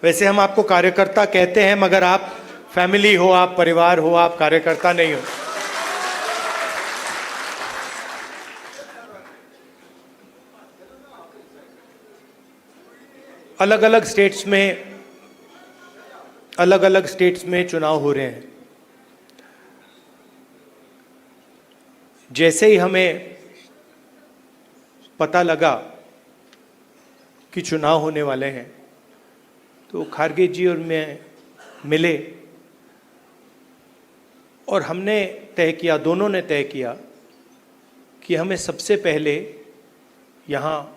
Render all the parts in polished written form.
वैसे हम आपको कार्यकर्ता कहते हैं, मगर आप फैमिली हो, आप परिवार हो, आप कार्यकर्ता नहीं हो। अलग अलग स्टेट्स में चुनाव हो रहे हैं। जैसे ही हमें पता लगा कि चुनाव होने वाले हैं, तो खारगे जी और मैं मिले और हमने तय किया, दोनों ने तय किया कि हमें सबसे पहले यहाँ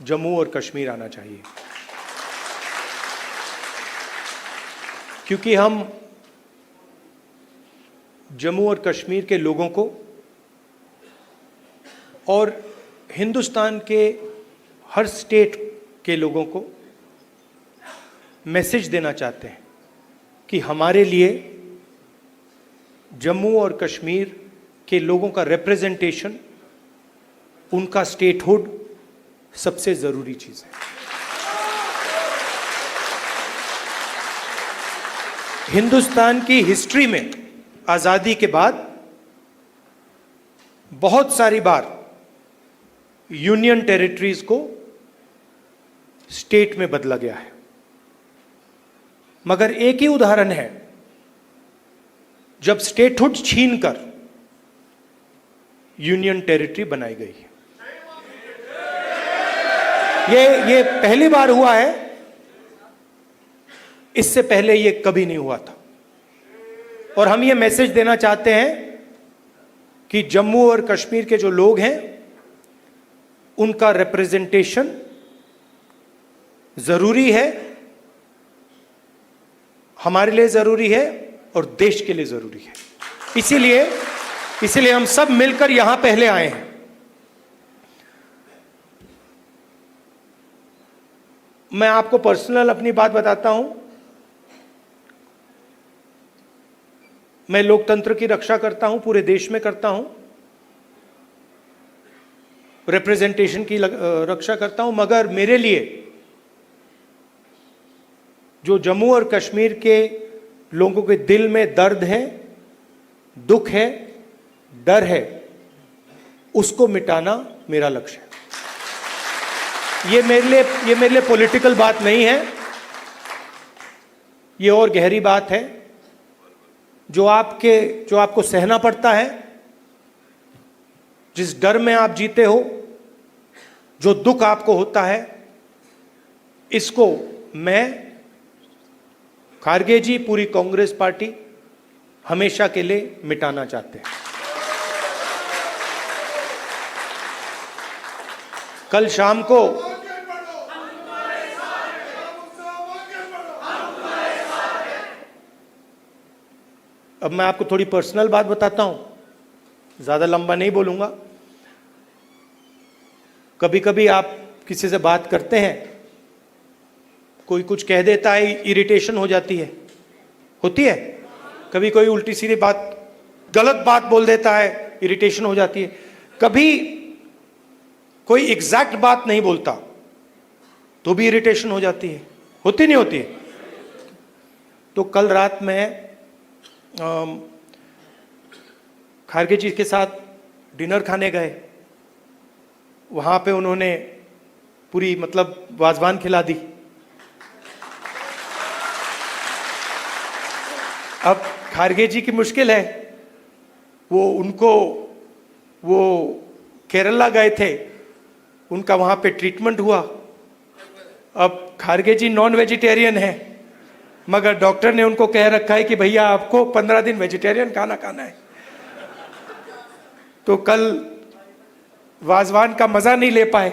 जम्मू और कश्मीर आना चाहिए, क्योंकि हम जम्मू और कश्मीर के लोगों को और हिंदुस्तान के हर स्टेट के लोगों को मैसेज देना चाहते हैं कि हमारे लिए जम्मू और कश्मीर के लोगों का रिप्रेजेंटेशन, उनका स्टेटहुड सबसे ज़रूरी चीज़ है। हिंदुस्तान की हिस्ट्री में आज़ादी के बाद बहुत सारी बार यूनियन टेरिटरीज को स्टेट में बदला गया है, मगर एक ही उदाहरण है जब स्टेटहुड छीनकर यूनियन टेरिटरी बनाई गई है। ये पहली बार हुआ है, इससे पहले ये कभी नहीं हुआ था। और हम ये मैसेज देना चाहते हैं कि जम्मू और कश्मीर के जो लोग हैं, उनका रिप्रेजेंटेशन जरूरी है, हमारे लिए जरूरी है और देश के लिए जरूरी है। इसीलिए हम सब मिलकर यहां पहले आए हैं। मैं आपको पर्सनल अपनी बात बताता हूं। मैं लोकतंत्र की रक्षा करता हूं, पूरे देश में करता हूं, रिप्रेजेंटेशन की रक्षा करता हूं, मगर मेरे लिए जो जम्मू और कश्मीर के लोगों के दिल में दर्द है, दुख है, डर है, उसको मिटाना मेरा लक्ष्य है। ये मेरे लिए पॉलिटिकल बात नहीं है, ये और गहरी बात है जो आपको सहना पड़ता है, जिस डर में आप जीते हो, जो दुख आपको होता है, इसको मैं, खारगे जी, पूरी कांग्रेस पार्टी हमेशा के लिए मिटाना चाहते हैं। कल शाम को अब मैं आपको थोड़ी पर्सनल बात बताता हूं, ज्यादा लंबा नहीं बोलूंगा। कभी कभी आप किसी से बात करते हैं, कोई कुछ कह देता है, इरिटेशन हो जाती है, होती है। कभी कोई उल्टी सीधी बात, गलत बात बोल देता है, इरिटेशन हो जाती है। कभी कोई एग्जैक्ट बात नहीं बोलता तो भी इरिटेशन हो जाती है, होती नहीं होती है। तो कल रात में खारगे जी के साथ डिनर खाने गए, वहां पे उन्होंने पूरी वाजवान खिला दी। अब खारगे जी की मुश्किल है, वो केरला गए थे, उनका वहां पे ट्रीटमेंट हुआ। अब खारगे जी नॉन वेजिटेरियन है, मगर डॉक्टर ने उनको कह रखा है कि भैया आपको 15 दिन वेजिटेरियन खाना खाना है। तो कल वाजवान का मजा नहीं ले पाए।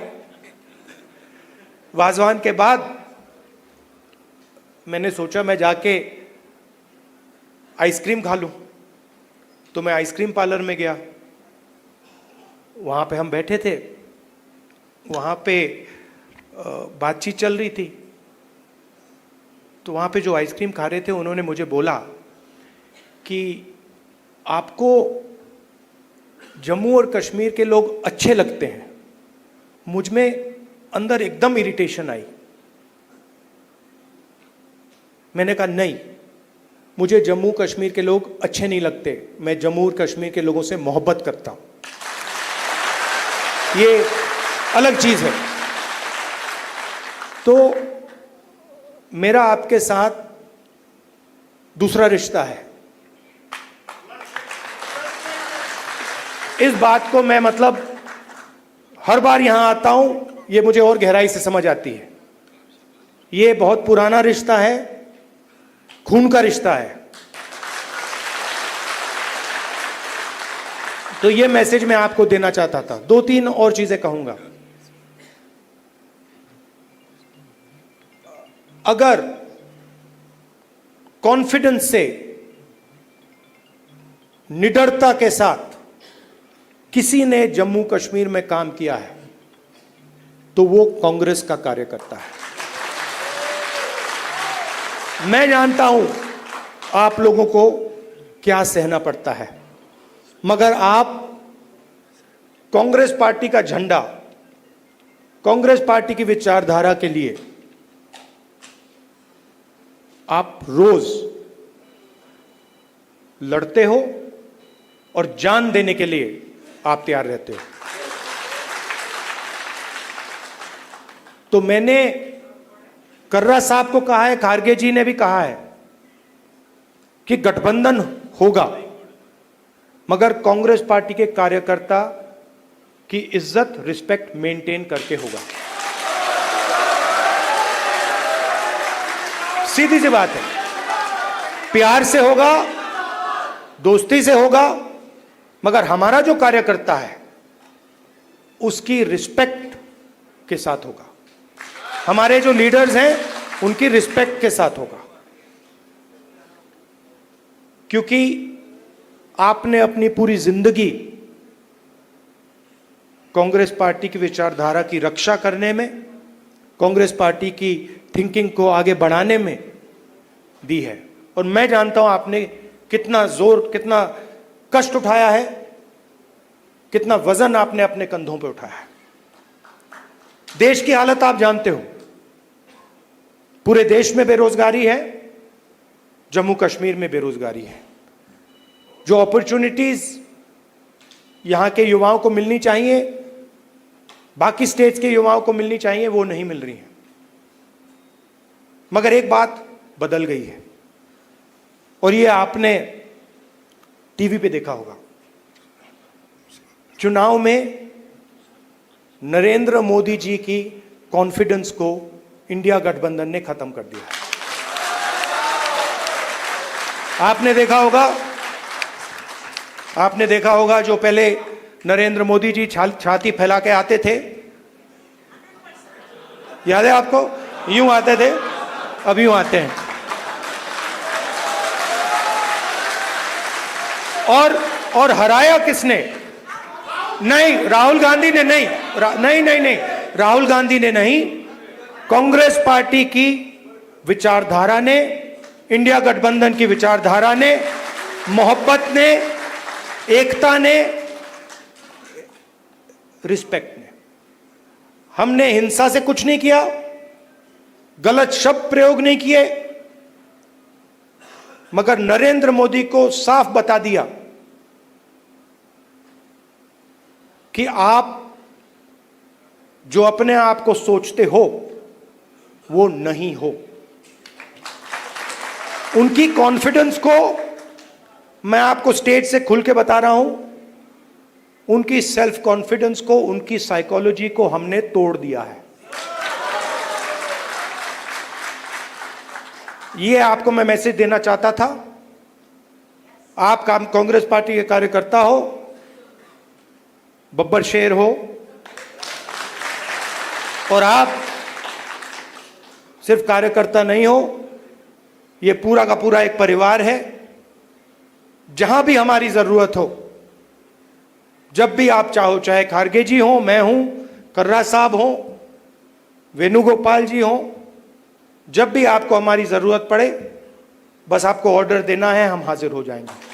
वाजवान के बाद मैंने सोचा मैं जाके आइसक्रीम खा लूं, तो मैं आइसक्रीम पार्लर में गया। वहां पे हम बैठे थे, वहां पे बातचीत चल रही थी। तो वहाँ पे जो आइसक्रीम खा रहे थे, उन्होंने मुझे बोला कि आपको जम्मू और कश्मीर के लोग अच्छे लगते हैं। मुझ में अंदर एकदम इरिटेशन आई। मैंने कहा नहीं, मुझे जम्मू कश्मीर के लोग अच्छे नहीं लगते, मैं जम्मू कश्मीर के लोगों से मोहब्बत करता हूं, ये अलग चीज है। तो मेरा आपके साथ दूसरा रिश्ता है। इस बात को मैं मतलब हर बार यहां आता हूं, ये मुझे और गहराई से समझ आती है। ये बहुत पुराना रिश्ता है, खून का रिश्ता है। तो ये मैसेज मैं आपको देना चाहता था। 2-3 और चीजें कहूंगा। अगर कॉन्फिडेंस से, निडरता के साथ किसी ने जम्मू कश्मीर में काम किया है तो वो कांग्रेस का कार्यकर्ता है। मैं जानता हूं आप लोगों को क्या सहना पड़ता है, मगर आप कांग्रेस पार्टी का झंडा, कांग्रेस पार्टी की विचारधारा के लिए आप रोज लड़ते हो और जान देने के लिए आप तैयार रहते हो। तो मैंने कर्रा साहब को कहा है, खारगे जी ने भी कहा है कि गठबंधन होगा, मगर कांग्रेस पार्टी के कार्यकर्ता की इज्जत, रिस्पेक्ट मेंटेन करके होगा। सीधी सी बात है, प्यार से होगा, दोस्ती से होगा, मगर हमारा जो कार्यकर्ता है उसकी रिस्पेक्ट के साथ होगा। हमारे जो लीडर्स हैं उनकी रिस्पेक्ट के साथ होगा, क्योंकि आपने अपनी पूरी जिंदगी कांग्रेस पार्टी की विचारधारा की रक्षा करने में, कांग्रेस पार्टी की थिंकिंग को आगे बढ़ाने में दी है। और मैं जानता हूं आपने कितना जोर, कितना कष्ट उठाया है, कितना वजन आपने अपने कंधों पे उठाया है। देश की हालत आप जानते हो, पूरे देश में बेरोजगारी है, जम्मू कश्मीर में बेरोजगारी है। जो अपॉर्चुनिटीज यहां के युवाओं को मिलनी चाहिए, बाकी स्टेट्स के युवाओं को मिलनी चाहिए, वो नहीं मिल रही है। मगर एक बात बदल गई है, और ये आपने टीवी पे देखा होगा। चुनाव में नरेंद्र मोदी जी की कॉन्फिडेंस को इंडिया गठबंधन ने खत्म कर दिया। आपने देखा होगा जो पहले नरेंद्र मोदी जी छाती फैला के आते थे, याद है आपको? यूं आते थे, अब यूं आते हैं। और हराया किसने? नहीं, राहुल गांधी ने नहीं, नहीं, राहुल गांधी ने नहीं, कांग्रेस पार्टी की विचारधारा ने, इंडिया गठबंधन की विचारधारा ने, मोहब्बत ने, एकता ने, रिस्पेक्ट ने। हमने हिंसा से कुछ नहीं किया, गलत शब्द प्रयोग नहीं किए, मगर नरेंद्र मोदी को साफ बता दिया कि आप जो अपने आप को सोचते हो वो नहीं हो। उनकी कॉन्फिडेंस को मैं आपको स्टेज से खुल के बता रहा हूं, उनकी सेल्फ कॉन्फिडेंस को, उनकी साइकोलॉजी को हमने तोड़ दिया है। ये आपको मैं मैसेज देना चाहता था। आप कांग्रेस पार्टी के कार्यकर्ता हो, बब्बर शेर हो, और आप सिर्फ कार्यकर्ता नहीं हो, ये पूरा का पूरा एक परिवार है। जहां भी हमारी जरूरत हो, जब भी आप चाहो, चाहे खारगे जी हो, मैं हूं, कर्रा साहब हो, वेणुगोपाल जी हो, जब भी आपको हमारी जरूरत पड़े, बस आपको ऑर्डर देना है, हम हाजिर हो जाएंगे।